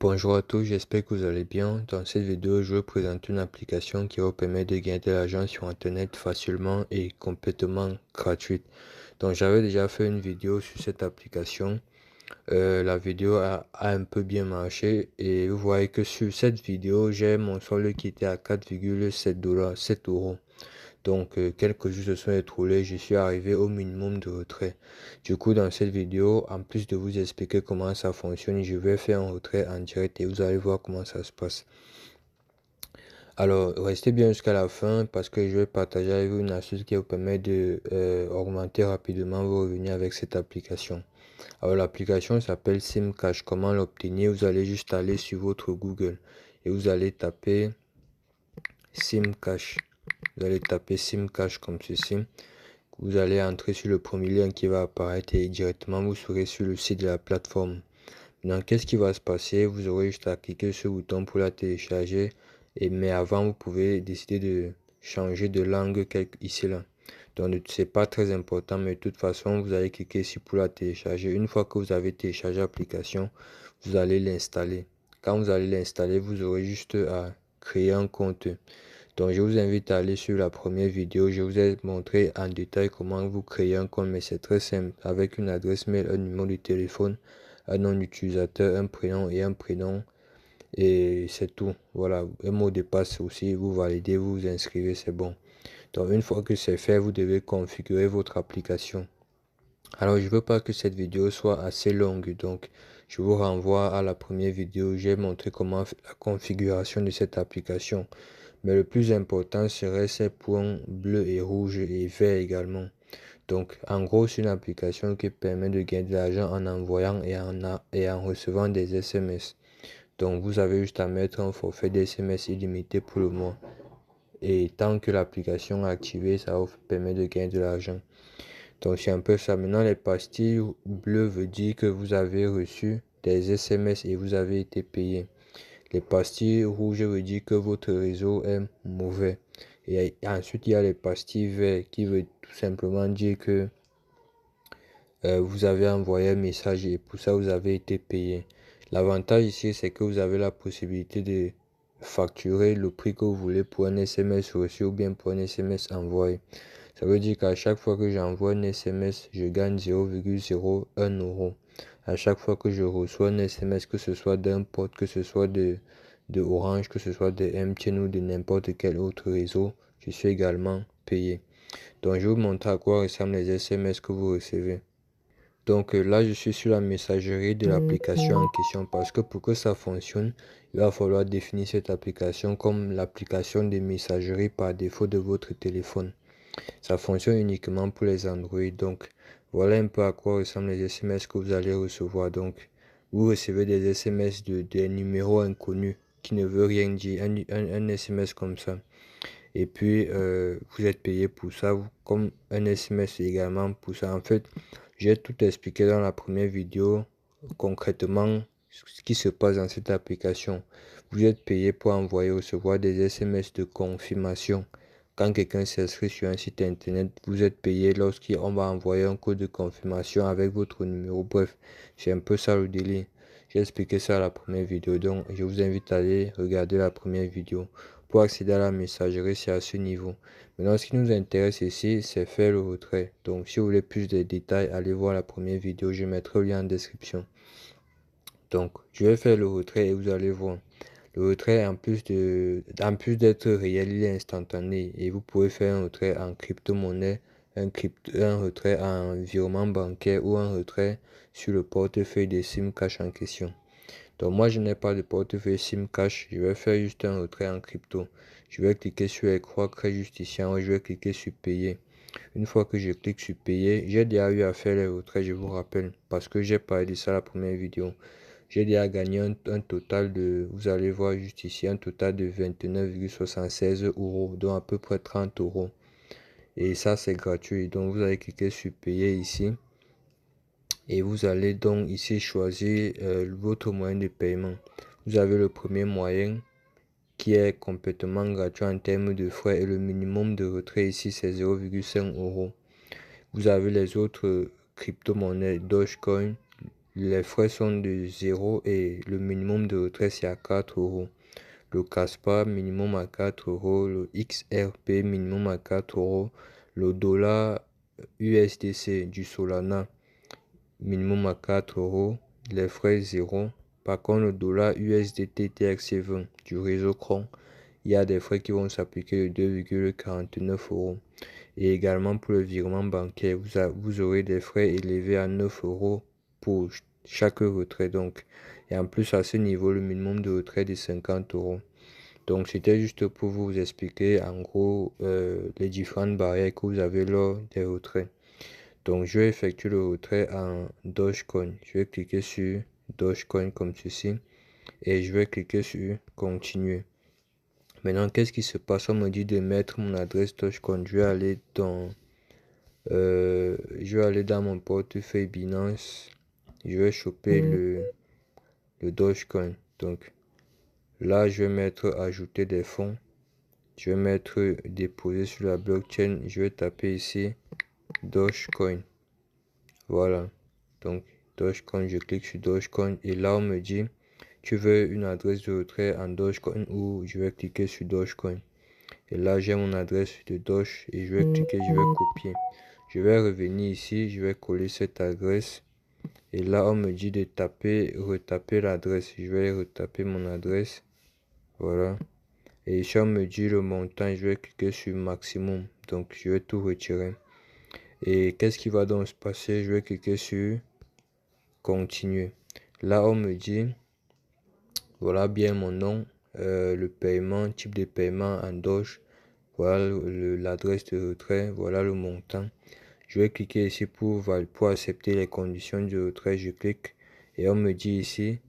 Bonjour à tous, j'espère que vous allez bien. Dans cette vidéo, je vais vous présenter une application qui vous permet de gagner de l'argent sur Internet facilement et complètement gratuite. Donc j'avais déjà fait une vidéo sur cette application. La vidéo a un peu bien marché et vous voyez que sur cette vidéo, j'ai mon solde qui était à 4,7 $, 7 euros. Donc, quelques jours se sont écoulés, je suis arrivé au minimum de retrait. Du coup, dans cette vidéo, en plus de vous expliquer comment ça fonctionne, je vais faire un retrait en direct et vous allez voir comment ça se passe. Alors, restez bien jusqu'à la fin parce que je vais partager avec vous une astuce qui vous permet de augmenter rapidement vos revenus avec cette application. Alors, l'application s'appelle SimCash. Comment l'obtenir? Vous allez juste aller sur votre Google et vous allez taper SimCash. Vous allez taper SimCash comme ceci. Vous allez entrer sur le premier lien qui va apparaître et directement vous serez sur le site de la plateforme. Maintenant, qu'est-ce qui va se passer? Vous aurez juste à cliquer sur ce bouton pour la télécharger. Mais avant, vous pouvez décider de changer de langue ici là. Donc, c'est pas très important, mais de toute façon, vous allez cliquer ici pour la télécharger. Une fois que vous avez téléchargé l'application, vous allez l'installer. Quand vous allez l'installer, vous aurez juste à créer un compte. Donc je vous invite à aller sur la première vidéo. Je vous ai montré en détail comment vous créer un compte, mais c'est très simple. Avec une adresse mail, un numéro de téléphone, un nom d'utilisateur, un prénom et un prénom. Et c'est tout. Voilà, un mot de passe aussi. Vous validez, vous vous inscrivez, c'est bon. Donc une fois que c'est fait, vous devez configurer votre application. Alors je veux pas que cette vidéo soit assez longue, donc je vous renvoie à la première vidéo où j'ai montré comment faire la configuration de cette application. Mais le plus important serait ces points bleus et rouges et verts également. Donc en gros c'est une application qui permet de gagner de l'argent en envoyant et en recevant des SMS. Donc vous avez juste à mettre un forfait d'SMS illimité pour le mois. Et tant que l'application est activée, ça vous permet de gagner de l'argent. Donc c'est un peu ça. Maintenant les pastilles bleues veut dire que vous avez reçu des SMS et vous avez été payé. Les pastilles rouges veut dire que votre réseau est mauvais. Et ensuite il y a les pastilles vertes qui veut tout simplement dire que vous avez envoyé un message et pour ça vous avez été payé. L'avantage ici c'est que vous avez la possibilité de facturer le prix que vous voulez pour un SMS reçu ou bien pour un SMS envoyé. Ça veut dire qu'à chaque fois que j'envoie un SMS, je gagne 0,01 euro. À chaque fois que je reçois un SMS, que ce soit d'un pote, que ce soit de Orange, que ce soit de MTN ou de n'importe quel autre réseau, je suis également payé. Donc je vais vous montrer à quoi ressemblent les SMS que vous recevez. Donc là, je suis sur la messagerie de l'application en question parce que pour que ça fonctionne, il va falloir définir cette application comme l'application de messagerie par défaut de votre téléphone. Ça fonctionne uniquement pour les Android. Donc voilà un peu à quoi ressemblent les SMS que vous allez recevoir. Donc vous recevez des SMS de des numéros inconnus qui ne veut rien dire. Un SMS comme ça. Et puis vous êtes payé pour ça, comme un SMS également pour ça. En fait, j'ai tout expliqué dans la première vidéo concrètement ce qui se passe dans cette application. Vous êtes payé pour envoyer ou recevoir des SMS de confirmation. Quand quelqu'un s'inscrit sur un site internet, vous êtes payé lorsqu'on va envoyer un code de confirmation avec votre numéro. Bref, c'est un peu ça le délire. J'ai expliqué ça à la première vidéo, donc je vous invite à aller regarder la première vidéo. Pour accéder à la messagerie, c'est à ce niveau. Maintenant, ce qui nous intéresse ici, c'est faire le retrait. Donc, si vous voulez plus de détails, allez voir la première vidéo. Je mettrai le lien en description. Donc, je vais faire le retrait et vous allez voir. Le retrait, en plus d'être réel, il est instantané. Et vous pouvez faire un retrait en crypto-monnaie, un retrait en virement bancaire ou un retrait sur le portefeuille de SimCash en question. Donc moi je n'ai pas de portefeuille SimCash, je vais faire juste un retrait en crypto. Je vais cliquer sur les croix créer juste ici en haut, je vais cliquer sur payer. Une fois que je clique sur payer, j'ai déjà eu à faire les retraits, je vous rappelle, parce que j'ai parlé de ça la première vidéo. J'ai déjà gagné un total de, vous allez voir juste ici, un total de 29,76 euros, donc à peu près 30 euros. Et ça c'est gratuit, donc vous allez cliquer sur payer ici. Et vous allez donc ici choisir votre moyen de paiement. Vous avez le premier moyen qui est complètement gratuit en termes de frais et le minimum de retrait ici c'est 0,5 euros. Vous avez les autres crypto-monnaies Dogecoin, les frais sont de 0 et le minimum de retrait c'est à 4 euros. Le Caspa minimum à 4 euros, le XRP minimum à 4 euros, le dollar USDC du Solana minimum à 4 euros, les frais 0. Par contre, le dollar USDT TRC20 du réseau Cron, il y a des frais qui vont s'appliquer de 2,49 euros. Et également pour le virement bancaire, vous aurez des frais élevés à 9 euros pour chaque retrait. Donc, et en plus, à ce niveau, le minimum de retrait est de 50 euros. Donc, c'était juste pour vous expliquer en gros les différentes barrières que vous avez lors des retraits. Donc, je vais effectuer le retrait en Dogecoin. Je vais cliquer sur Dogecoin comme ceci et je vais cliquer sur Continuer. Maintenant, qu'est-ce qui se passe? On me dit de mettre mon adresse Dogecoin. Je vais aller dans mon portefeuille Binance. Je vais choper le Dogecoin. Donc, là, je vais mettre ajouter des fonds. Je vais mettre déposer sur la blockchain. Je vais taper ici Dogecoin. Voilà. Donc, Dogecoin, je clique sur Dogecoin. Et là, on me dit, tu veux une adresse de retrait en Dogecoin ou je vais cliquer sur Dogecoin. Et là, j'ai mon adresse de Doge et je vais cliquer, je vais copier. Je vais revenir ici, je vais coller cette adresse. Et là, on me dit de retaper l'adresse. Je vais retaper mon adresse. Voilà. Et ici, on me dit le montant. Je vais cliquer sur maximum. Donc, je vais tout retirer. Et qu'est-ce qui va donc se passer? Je vais cliquer sur continuer. Là, on me dit, voilà bien mon nom, le paiement, type de paiement en Doge. Voilà l'adresse de retrait. Voilà le montant. Je vais cliquer ici pour accepter les conditions du retrait. Je clique et on me dit ici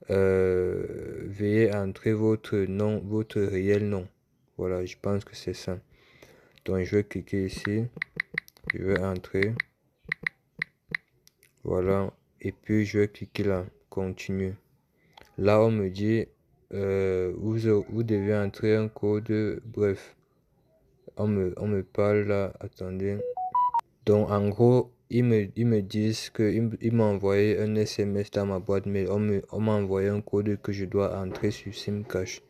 veuillez entrer votre nom, votre réel nom. Voilà, je pense que c'est ça. Donc je vais cliquer ici, je vais entrer. Voilà, et puis je vais cliquer là, continuer. Là on me dit vous devez entrer un code, bref. On me parle là, attendez. Donc en gros, ils me disent qu'ils m'ont envoyé un SMS dans ma boîte mail. On m'a envoyé un code que je dois entrer sur SimCash.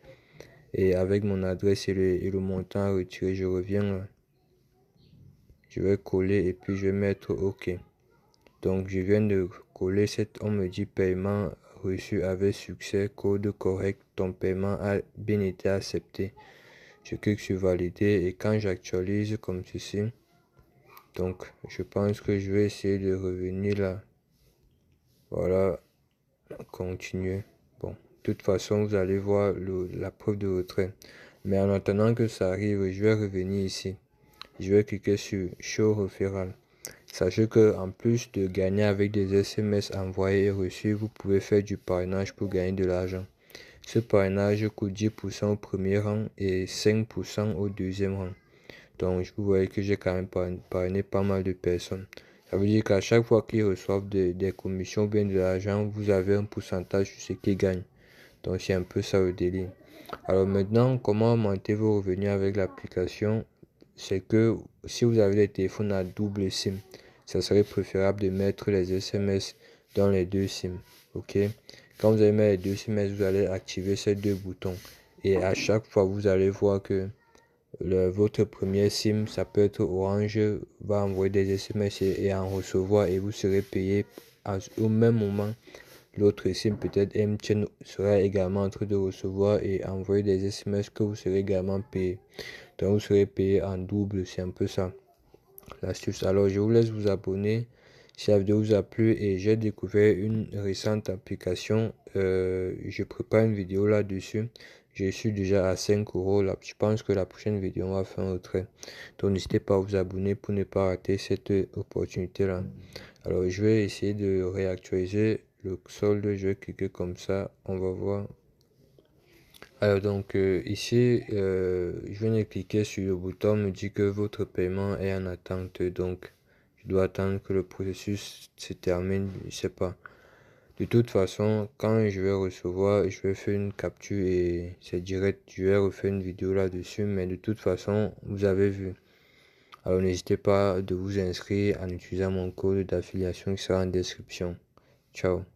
Et avec mon adresse et le montant à retirer, je reviens là. Je vais coller et puis je vais mettre OK. Donc je viens de coller on me dit paiement reçu avec succès, code correct, ton paiement a bien été accepté. Je clique sur valider et quand j'actualise comme ceci, donc je pense que je vais essayer de revenir là. Voilà, continuer. Bon, de toute façon, vous allez voir la preuve de retrait. Mais en attendant que ça arrive, je vais revenir ici. Je vais cliquer sur Show Referral. Sachez que en plus de gagner avec des SMS envoyés et reçus, vous pouvez faire du parrainage pour gagner de l'argent. Ce parrainage coûte 10% au premier rang et 5% au deuxième rang. Donc, vous voyez que j'ai quand même parrainé pas mal de personnes. Ça veut dire qu'à chaque fois qu'ils reçoivent des commissions ou bien de l'argent, vous avez un pourcentage sur ce qu'ils gagnent. Donc, c'est un peu ça le délire. Alors maintenant, comment augmenter vos revenus avec l'application? C'est que si vous avez des téléphones à double SIM, ça serait préférable de mettre les SMS dans les deux SIM. Ok? Quand vous allez mettre les deux SMS, vous allez activer ces deux boutons. Et à chaque fois, vous allez voir que votre premier SIM, ça peut être Orange, va envoyer des SMS et en recevoir et vous serez payé au même moment. L'autre SIM, peut-être MTN, sera également en train de recevoir et envoyer des SMS que vous serez également payé. Donc vous serez payé en double, c'est un peu ça l'astuce. Alors je vous laisse vous abonner si la vidéo vous a plu et j'ai découvert une récente application. Je prépare une vidéo là-dessus. Je suis déjà à 5 euros là. Je pense que la prochaine vidéo on va faire un retrait. Donc n'hésitez pas à vous abonner pour ne pas rater cette opportunité là. Alors je vais essayer de réactualiser le solde. Je vais cliquer comme ça. On va voir. Alors donc ici, je viens de cliquer sur le bouton, on me dit que votre paiement est en attente. Donc je dois attendre que le processus se termine, je sais pas. De toute façon, quand je vais recevoir, je vais faire une capture et c'est direct, je vais refaire une vidéo là-dessus. Mais de toute façon, vous avez vu. Alors n'hésitez pas de vous inscrire en utilisant mon code d'affiliation qui sera en description. Ciao.